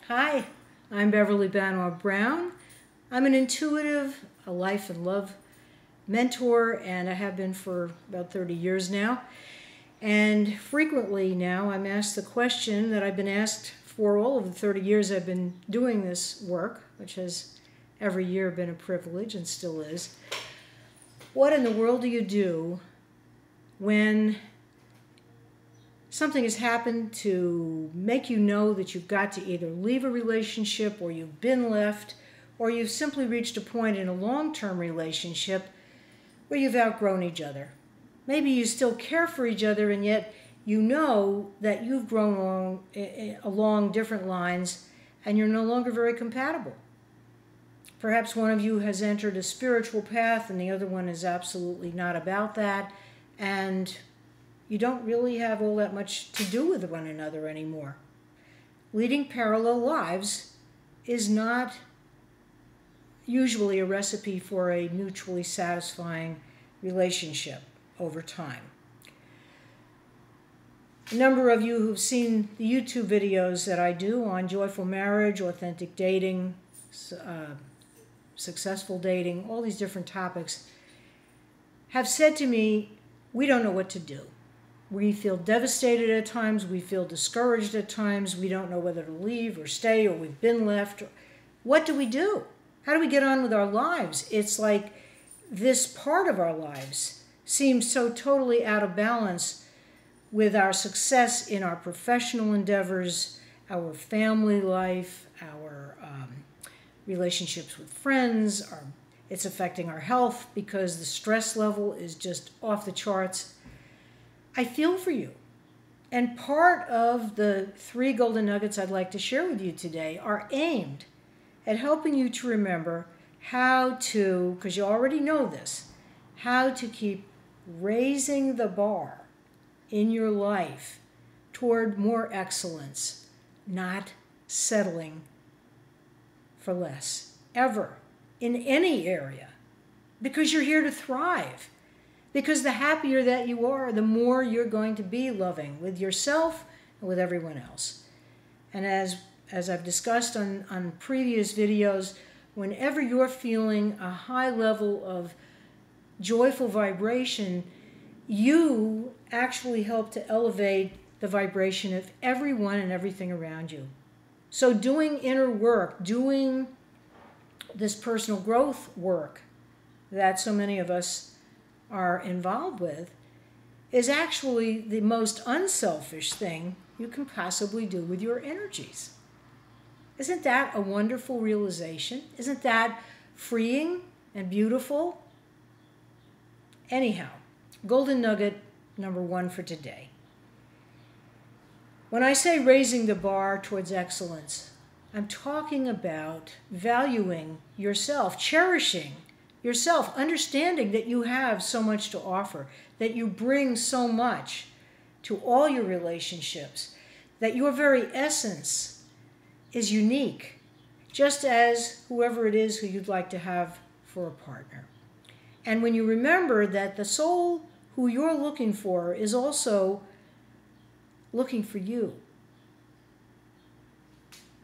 Hi, I'm Beverly Banov Brown. I'm an intuitive, a life and love mentor, and I have been for about 30 years now. And frequently now I'm asked the question that I've been asked for all of the 30 years I've been doing this work, which has every year been a privilege and still is. What in the world do you do when something has happened to make you know that you've got to either leave a relationship, or you've been left, or you've simply reached a point in a long-term relationship where you've outgrown each other? Maybe you still care for each other, and yet you know that you've grown along different lines and you're no longer very compatible. Perhaps one of you has entered a spiritual path and the other one is absolutely not about that, and you don't really have all that much to do with one another anymore. Leading parallel lives is not usually a recipe for a mutually satisfying relationship over time. A number of you who've seen the YouTube videos that I do on joyful marriage, authentic dating, successful dating, all these different topics, have said to me, we don't know what to do. We feel devastated at times, we feel discouraged at times, we don't know whether to leave or stay, or we've been left. What do we do? How do we get on with our lives? It's like this part of our lives seems so totally out of balance with our success in our professional endeavors, our family life, our relationships with friends. It's affecting our health because the stress level is just off the charts. I feel for you. And part of the 3 golden nuggets I'd like to share with you today are aimed at helping you to remember how to, because you already know this, how to keep raising the bar in your life toward more excellence, not settling for less, ever, in any area, because you're here to thrive. Because the happier that you are, the more you're going to be loving with yourself and with everyone else. And as I've discussed on previous videos, whenever you're feeling a high level of joyful vibration, you actually help to elevate the vibration of everyone and everything around you. So doing inner work, doing this personal growth work that so many of us are involved with, is actually the most unselfish thing you can possibly do with your energies. Isn't that a wonderful realization? Isn't that freeing and beautiful? Anyhow, golden nugget number 1 for today. When I say raising the bar towards excellence, I'm talking about valuing yourself, cherishing yourself, understanding that you have so much to offer, that you bring so much to all your relationships, that your very essence is unique, just as whoever it is who you'd like to have for a partner. And when you remember that the soul who you're looking for is also looking for you,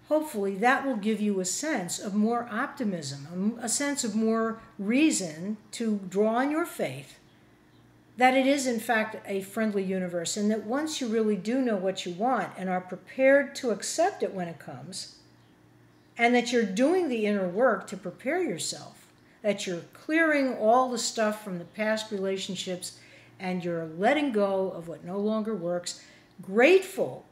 hopefully that will give you a sense of more optimism, a sense of more reason to draw on your faith that it is in fact a friendly universe, and that once you really do know what you want and are prepared to accept it when it comes, and that you're doing the inner work to prepare yourself, that you're clearing all the stuff from the past relationships and you're letting go of what no longer works, grateful,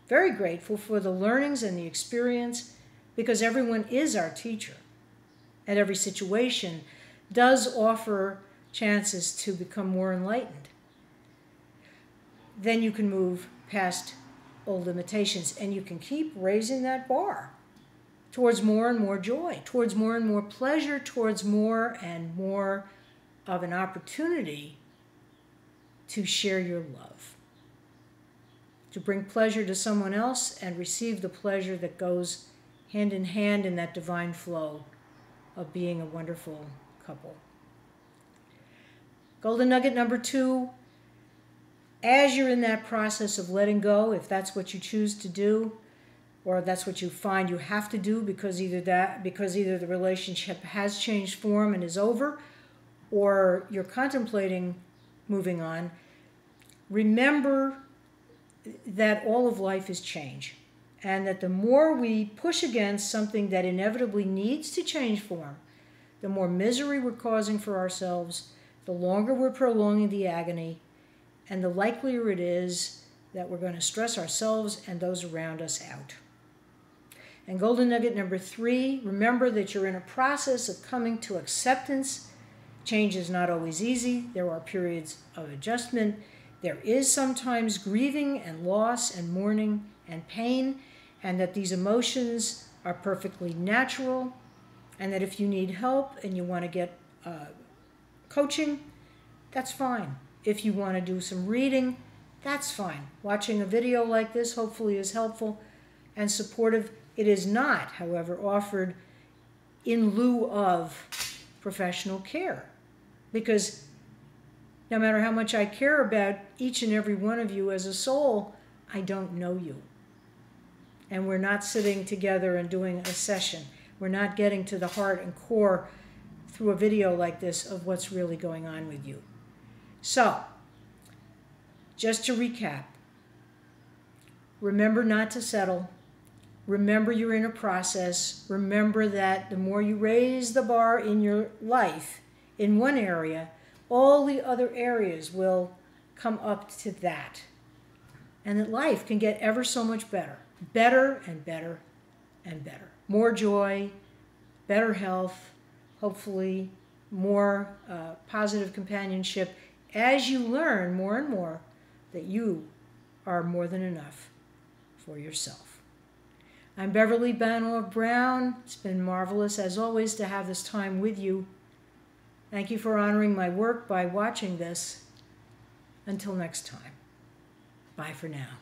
very grateful for the learnings and the experience, because everyone is our teacher. And every situation does offer chances to become more enlightened. Then you can move past old limitations and you can keep raising that bar towards more and more joy, towards more and more pleasure, towards more and more of an opportunity to share your love, to bring pleasure to someone else and receive the pleasure that goes hand in hand in that divine flow of being a wonderful couple. Golden nugget number 2, as you're in that process of letting go, if that's what you choose to do, or that's what you find you have to do because either the relationship has changed form and is over, or you're contemplating moving on, remember that all of life is change, and that the more we push against something that inevitably needs to change form, the more misery we're causing for ourselves, the longer we're prolonging the agony, and the likelier it is that we're going to stress ourselves and those around us out. And golden nugget number 3, remember that you're in a process of coming to acceptance. Change is not always easy. There are periods of adjustment. There is sometimes grieving and loss and mourning and pain, and that these emotions are perfectly natural, and that if you need help and you want to get coaching, that's fine. If you want to do some reading, that's fine. Watching a video like this hopefully is helpful and supportive. It is not, however, offered in lieu of professional care, because no matter how much I care about each and every one of you as a soul, I don't know you. And we're not sitting together and doing a session. We're not getting to the heart and core through a video like this of what's really going on with you. So, just to recap, remember not to settle. Remember you're in a process. Remember that the more you raise the bar in your life in one area, all the other areas will come up to that. And that life can get ever so much better. Better and better and better. More joy, better health, hopefully more positive companionship as you learn more and more that you are more than enough for yourself. I'm Beverly Banov Brown. It's been marvelous, as always, to have this time with you. Thank you for honoring my work by watching this. Until next time, bye for now.